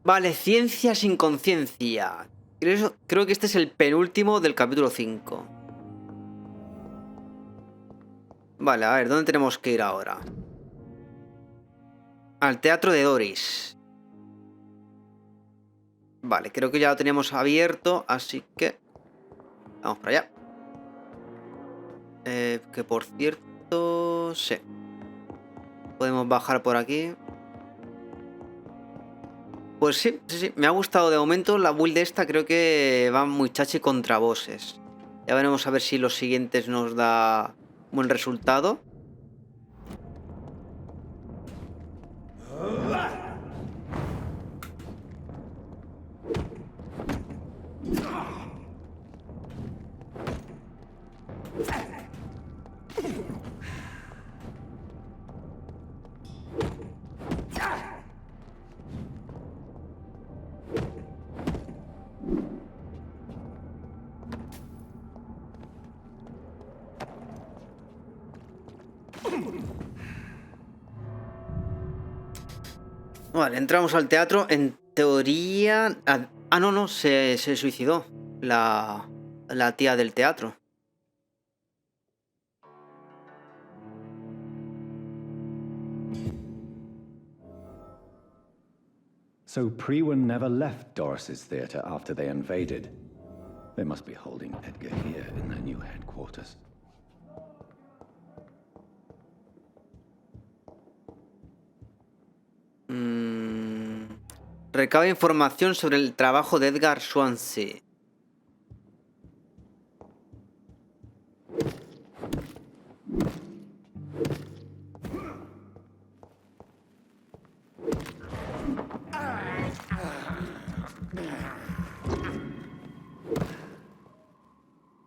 Vale, ciencia sin conciencia. Creo que este es el penúltimo del capítulo 5. Vale, a ver, ¿dónde tenemos que ir ahora? Al teatro de Doris. Vale, creo que ya lo teníamos abierto, así que vamos para allá. Que por cierto... Sí. Podemos bajar por aquí. Pues sí. Me ha gustado de momento la build esta. Creo que va muy chachi contra bosses. Ya veremos a ver si los siguientes nos da buen resultado. Vale, entramos al teatro. En teoría... no, se suicidó la tía del teatro. So ᴑɪᴜᴇᴏ never left Doris's theatre after they invaded. They must be holding Edgar here in their new headquarters. Recaba información sobre el trabajo de Edgar Swansea.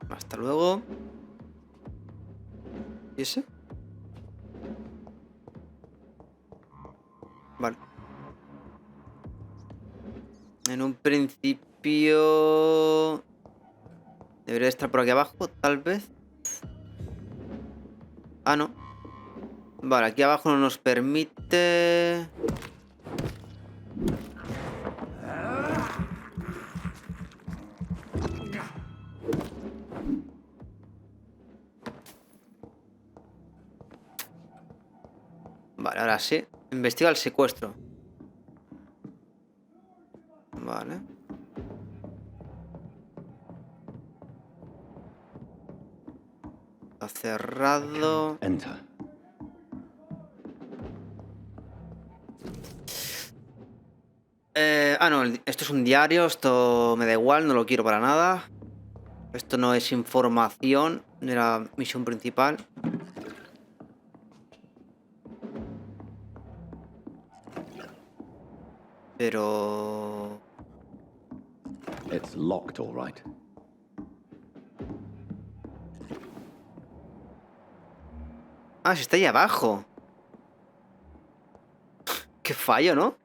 Hasta luego. ¿Y ese? Vale. En un principio... Debería estar por aquí abajo, tal vez. Ah, no. Vale, aquí abajo no nos permite... Vale, ahora sí. Investiga el secuestro. Vale. Está cerrado. Enter. No, esto es un diario. Esto me da igual, no lo quiero para nada. Esto no es información de la misión principal. Pero... It's locked, all right. Ah, sí está ahí abajo. Qué fallo, ¿no?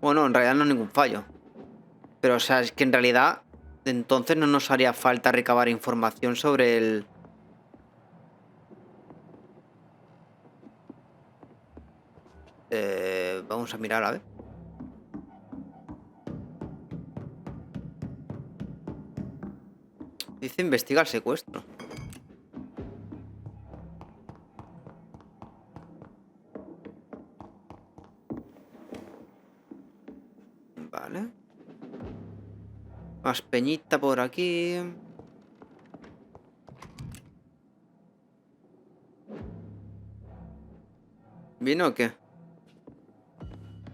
Bueno, en realidad no es ningún fallo. Pero, o sea, es que en realidad entonces no nos haría falta recabar información sobre el... Vamos a mirar, a ver. Dice investiga el secuestro. Vale. Más peñita por aquí. ¿Vino o qué?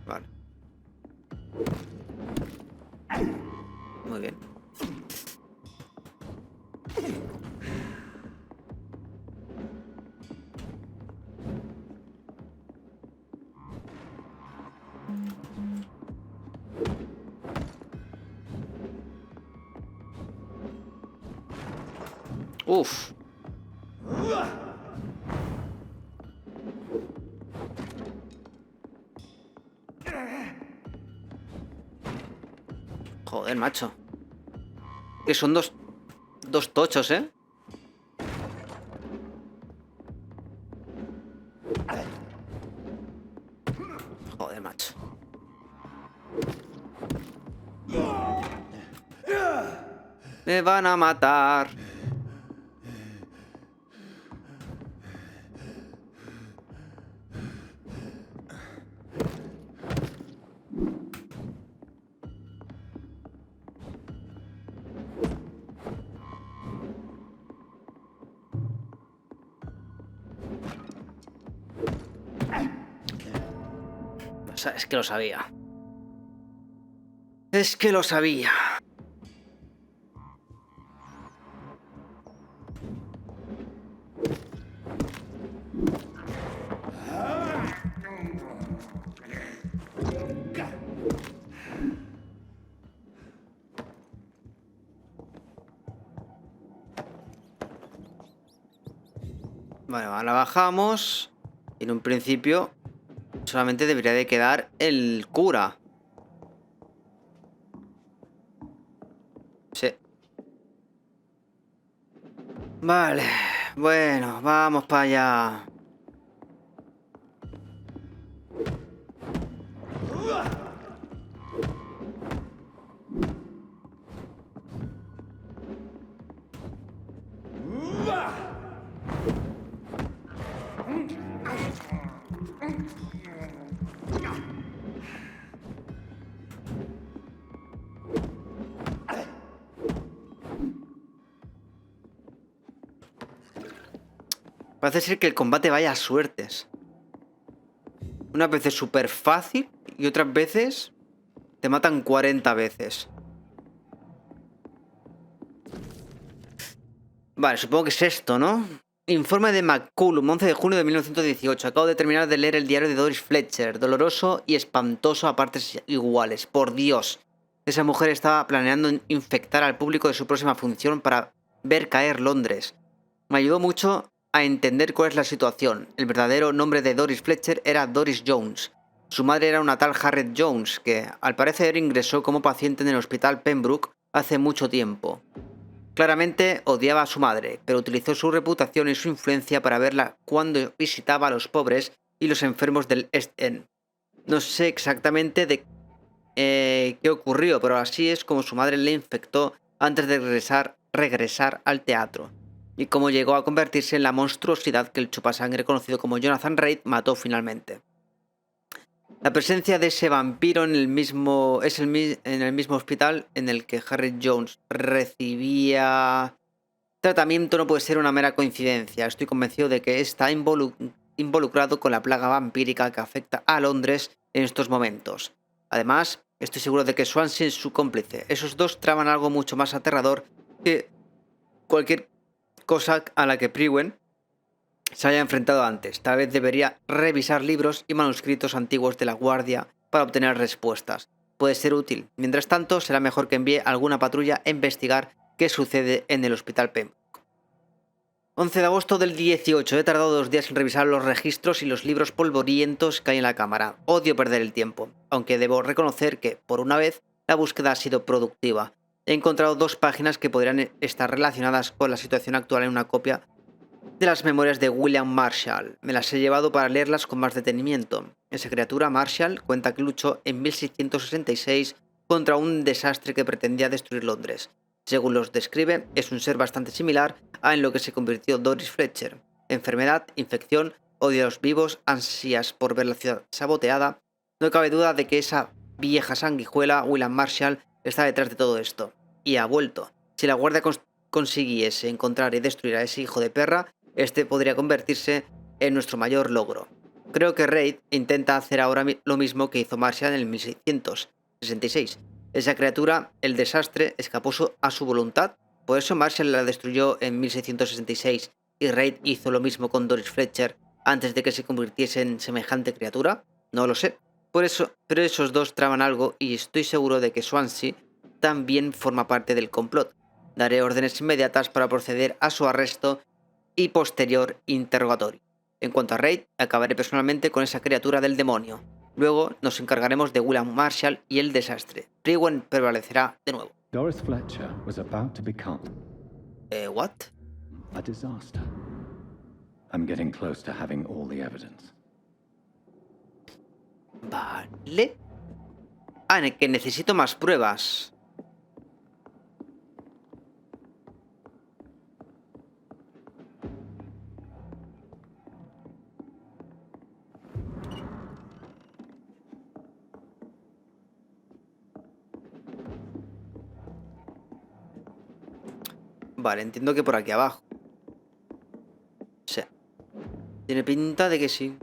Vale. Muy bien. Uf. Joder, macho. Que son dos tochos, ¿eh? Joder, macho. Me van a matar. Es que lo sabía. Es que lo sabía. Bueno, ahora bajamos. Y en un principio solamente debería de quedar el cura. Sí. Vale. Bueno, vamos para allá. Parece ser que el combate vaya a suertes. Unas veces súper fácil y otras veces te matan 40 veces. Vale, supongo que es esto, ¿no? Informe de McCullum, 11 de junio de 1918. Acabo de terminar de leer el diario de Doris Fletcher. Doloroso y espantoso a partes iguales. Por Dios. Esa mujer estaba planeando infectar al público de su próxima función para ver caer Londres. Me ayudó mucho a entender cuál es la situación. El verdadero nombre de Doris Fletcher era Doris Jones. Su madre era una tal Harriet Jones, que al parecer ingresó como paciente en el hospital Pembroke hace mucho tiempo. Claramente odiaba a su madre, pero utilizó su reputación y su influencia para verla cuando visitaba a los pobres y los enfermos del East End. No sé exactamente de qué ocurrió, pero así es como su madre le infectó antes de regresar al teatro, y cómo llegó a convertirse en la monstruosidad que el chupasangre conocido como Jonathan Reid mató finalmente. La presencia de ese vampiro en el mismo hospital en el que Harriet Jones recibía tratamiento no puede ser una mera coincidencia. Estoy convencido de que está involucrado con la plaga vampírica que afecta a Londres en estos momentos. Además, estoy seguro de que Swansea es su cómplice. Esos dos traman algo mucho más aterrador que cualquier cosa a la que Prewin se haya enfrentado antes. Tal vez debería revisar libros y manuscritos antiguos de la guardia para obtener respuestas. Puede ser útil. Mientras tanto, será mejor que envíe alguna patrulla a investigar qué sucede en el hospital Pembroke. 11 de agosto del 18. He tardado 2 días en revisar los registros y los libros polvorientos que hay en la cámara. Odio perder el tiempo, aunque debo reconocer que, por una vez, la búsqueda ha sido productiva. He encontrado 2 páginas que podrían estar relacionadas con la situación actual en una copia de las memorias de William Marshall. Me las he llevado para leerlas con más detenimiento. Esa criatura, Marshall, cuenta que luchó en 1666 contra un desastre que pretendía destruir Londres. Según los describe, es un ser bastante similar a en lo que se convirtió Doris Fletcher. Enfermedad, infección, odio a los vivos, ansias por ver la ciudad saboteada. No cabe duda de que esa vieja sanguijuela, William Marshall, está detrás de todo esto. Y ha vuelto. Si la guardia consiguiese encontrar y destruir a ese hijo de perra, este podría convertirse en nuestro mayor logro. Creo que Reid intenta hacer ahora lo mismo que hizo Marshall en el 1666. Esa criatura, el desastre, escapó a su voluntad. Por eso Marshall la destruyó en 1666 y Reid hizo lo mismo con Doris Fletcher antes de que se convirtiese en semejante criatura. No lo sé. Pero esos dos traman algo y estoy seguro de que Swansea también forma parte del complot. Daré órdenes inmediatas para proceder a su arresto y posterior interrogatorio. En cuanto a Reid, acabaré personalmente con esa criatura del demonio. Luego nos encargaremos de William Marshall y el desastre. Prewin prevalecerá de nuevo. Doris Fletcher was about to become ¿What? a disaster. I'm getting close to having all the evidence. Vale. Ah, en el que necesito más pruebas. Vale, entiendo que por aquí abajo. Sí. Tiene pinta de que sí.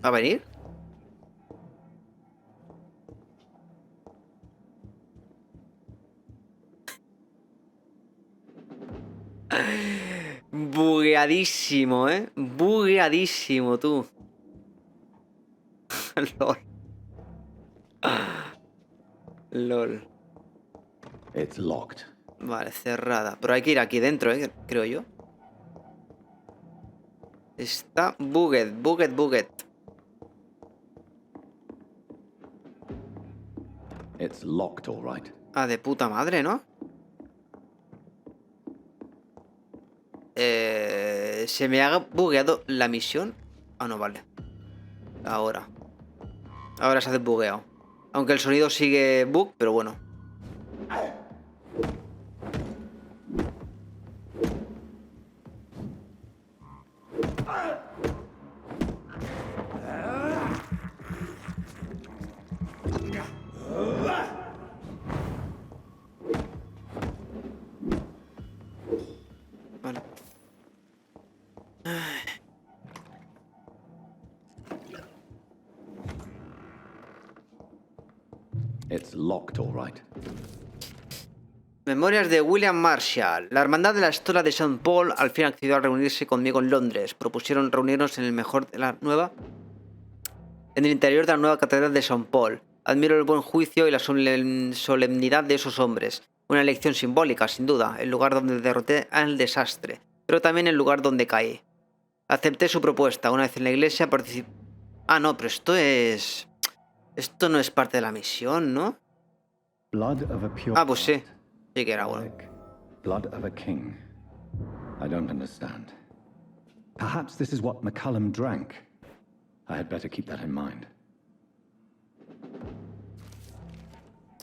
¿Va a venir? Bugueadísimo, ¿eh? Bugueadísimo, tú. LOL. LOL. It's locked. Vale, cerrada. Pero hay que ir aquí dentro, creo yo. Está bugged. It's locked, all right. Ah, de puta madre, ¿no? ¿Se me ha bugueado la misión? Ah, no, vale. Ahora se ha desbugueado. Aunque el sonido sigue bug, pero bueno. Vale. It's locked, all right. Memorias de William Marshall. La hermandad de la Estola de St. Paul al fin accedió a reunirse conmigo en Londres. Propusieron reunirnos en el interior de la nueva catedral de St. Paul. Admiro el buen juicio y la solemnidad de esos hombres. Una elección simbólica, sin duda, el lugar donde derroté al desastre, pero también el lugar donde caí. Acepté su propuesta. Una vez en la iglesia participé... Ah, no, pero esto no es parte de la misión, ¿no? Blood of a pure Ah, pues sí. blood. Sí que era bueno. Like blood of a king. I don't understand. Perhaps this is what McCullum drank. I had better keep that in mind.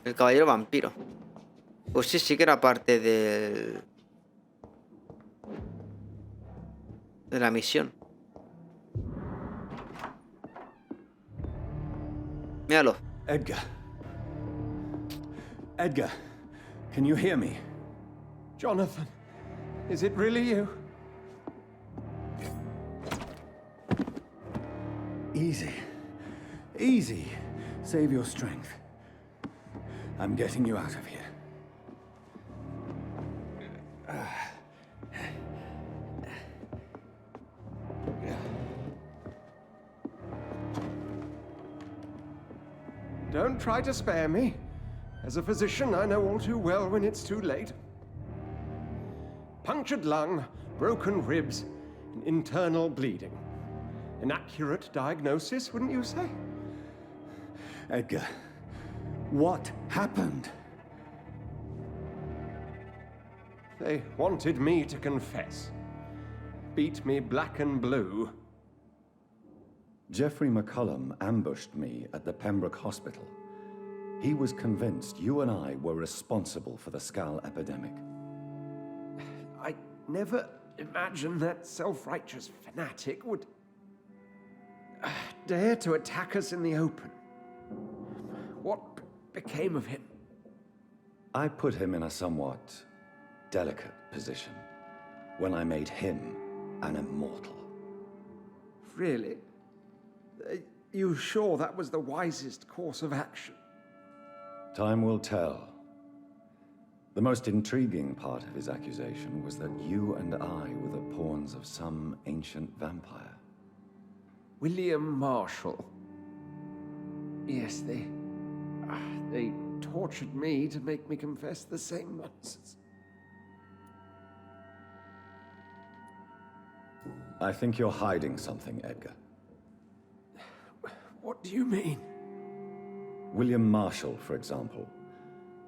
El caballero vampiro. Pues sí que era parte de la misión. Míralo. Edgar. Edgar, can you hear me? Jonathan, is it really you? Easy. Easy. Save your strength. I'm getting you out of here. Don't try to spare me. As a physician, I know all too well when it's too late. Punctured lung, broken ribs, and internal bleeding. An accurate diagnosis, wouldn't you say? Edgar, what happened? They wanted me to confess. Beat me black and blue. Geoffrey McCullum ambushed me at the Pembroke Hospital. He was convinced you and I were responsible for the Skal epidemic. I never imagined that self-righteous fanatic would dare to attack us in the open. What became of him? I put him in a somewhat delicate position when I made him an immortal. Really? You sure that was the wisest course of action? Time will tell. The most intriguing part of his accusation was that you and I were the pawns of some ancient vampire. William Marshall. Yes, they tortured me to make me confess the same nonsense. I think you're hiding something, Edgar. What do you mean? William Marshall, for example.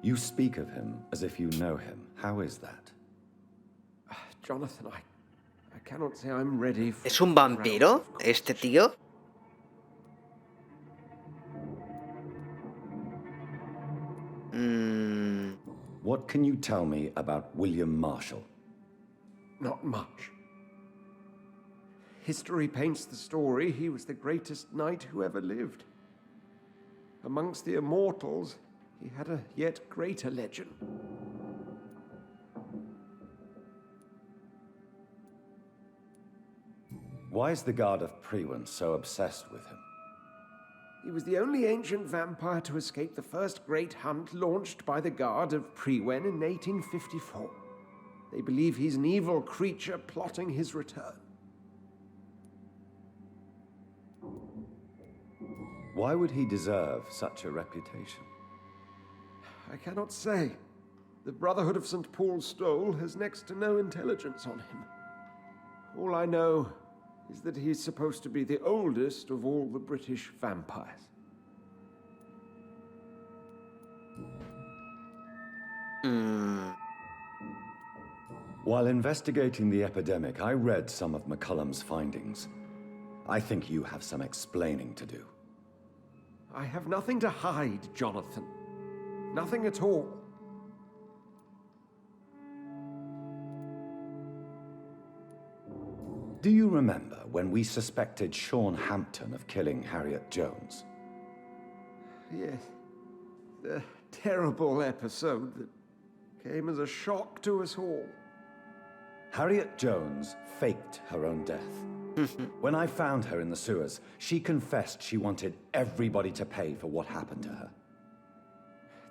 You speak of him as if you know him. How is that? Jonathan, I cannot say I'm ready for... ¿Es un vampiro este tío? What can you tell me about William Marshall? Not much. History paints the story he was the greatest knight who ever lived. Amongst the immortals, he had a yet greater legend. Why is the Guard of ᴑɪᴜᴇᴜ so obsessed with him? He was the only ancient vampire to escape the first great hunt launched by the Guard of ᴑɪᴜᴜᴜ in 1854. They believe he's an evil creature plotting his return. Why would he deserve such a reputation? I cannot say. The Brotherhood of St. Paul's Stole has next to no intelligence on him. All I know is that he's supposed to be the oldest of all the British vampires. While investigating the epidemic, I read some of McCullum's findings. I think you have some explaining to do. I have nothing to hide, Jonathan. Nothing at all. Do you remember when we suspected Sean Hampton of killing Harriet Jones? Yes. The terrible episode that came as a shock to us all. Harriet Jones faked her own death. When I found her in the sewers, she confessed she wanted everybody to pay for what happened to her.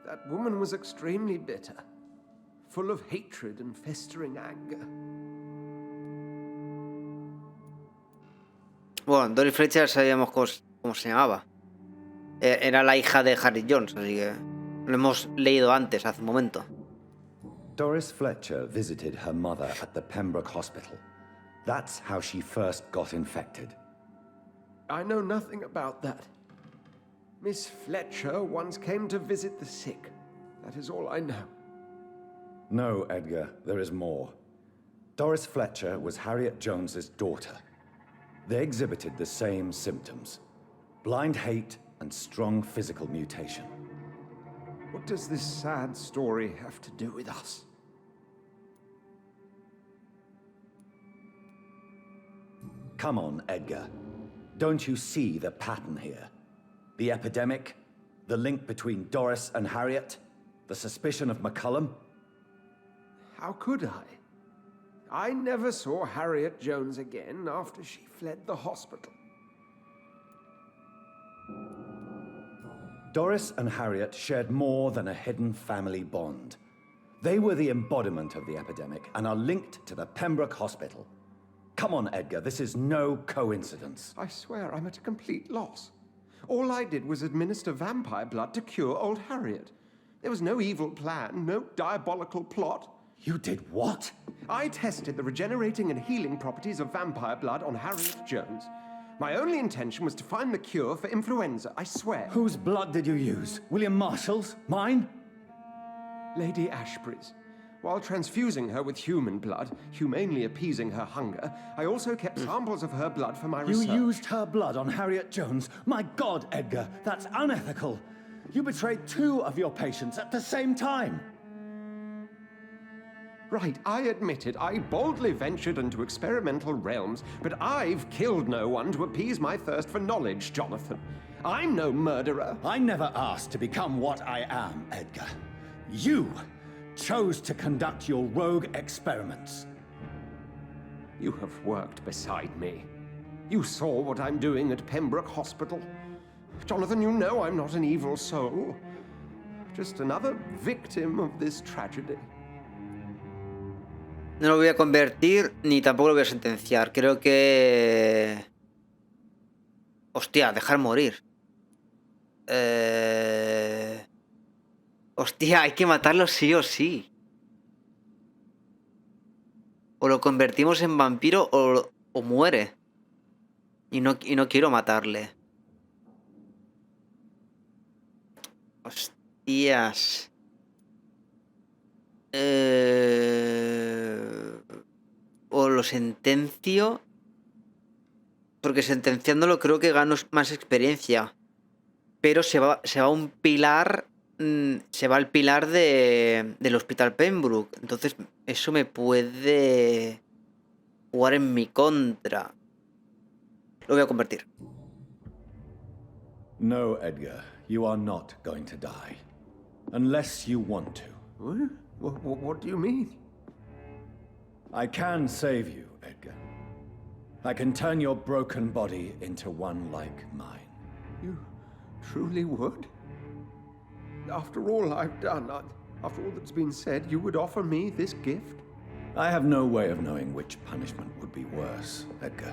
That woman was extremely bitter, full of hatred and festering anger. Bueno, Doris Fletcher sabíamos cómo se llamaba. Era la hija de Harry Jones, así que lo hemos leído antes, hace un momento. Doris Fletcher visited her mother at the Pembroke Hospital. That's how she first got infected. I know nothing about that. Miss Fletcher once came to visit the sick. That is all I know. No, Edgar, there is more. Doris Fletcher was Harriet Jones's daughter. They exhibited the same symptoms: blind hate and strong physical mutation. What does this sad story have to do with us? Come on, Edgar. Don't you see the pattern here? The epidemic, the link between Doris and Harriet, the suspicion of McCullum? How could I? I never saw Harriet Jones again after she fled the hospital. Doris and Harriet shared more than a hidden family bond. They were the embodiment of the epidemic and are linked to the Pembroke Hospital. Come on, Edgar, this is no coincidence. I swear I'm at a complete loss. All I did was administer vampire blood to cure old Harriet. There was no evil plan, no diabolical plot. You did what? I tested the regenerating and healing properties of vampire blood on Harriet Jones. My only intention was to find the cure for influenza, I swear. Whose blood did you use? William Marshall's? Mine? Lady Ashbury's. While transfusing her with human blood, humanely appeasing her hunger, I also kept samples of her blood for my research. You used her blood on Harriet Jones? My God, Edgar, that's unethical. You betrayed 2 of your patients at the same time. Right, I admit it. I boldly ventured into experimental realms, but I've killed no one to appease my thirst for knowledge, Jonathan. I'm no murderer. I never asked to become what I am, Edgar. You chose to conduct your rogue experiments. You have worked beside me. You saw what I'm doing at Pembroke Hospital. Jonathan, you know I'm not an evil soul. Just another victim of this tragedy. No lo voy a convertir ni tampoco lo voy a sentenciar. Creo que... Hostia, dejar morir. Hostia, hay que matarlo sí o sí. O lo convertimos en vampiro o muere. Y no quiero matarle. Hostias. O lo sentencio. Porque sentenciándolo creo que gano más experiencia. Pero se va a un pilar. Se va al pilar del Hospital Pembroke. Entonces eso me puede jugar en mi contra. Lo voy a convertir. No, Edgar, you are not going to die. Unless you want to. What do you mean? I can save you, Edgar. I can turn your broken body into one like mine. You truly would? After all I've done, after all that's been said, you would offer me this gift? I have no way of knowing which punishment would be worse, Edgar.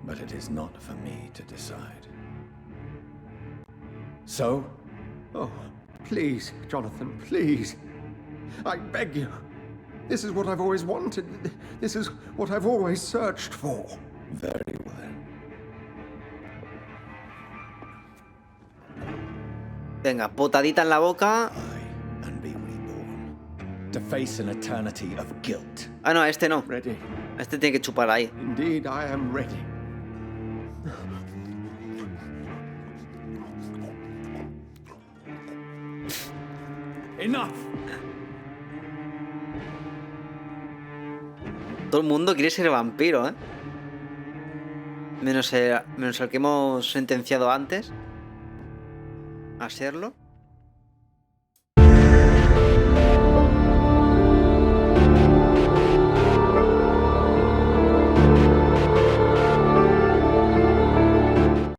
But it is not for me to decide. So? Oh, please, Jonathan, please. I beg you. This is what I've always wanted. This is what I've always searched for. Very well. Venga, potadita en la boca. Die and be reborn. To face an eternity of guilt. Ah, no, este no. Ready. Este tiene que chupar ahí. Indeed, I am ready. Enough! Todo el mundo quiere ser vampiro, ¿eh? Menos el que hemos sentenciado antes a serlo.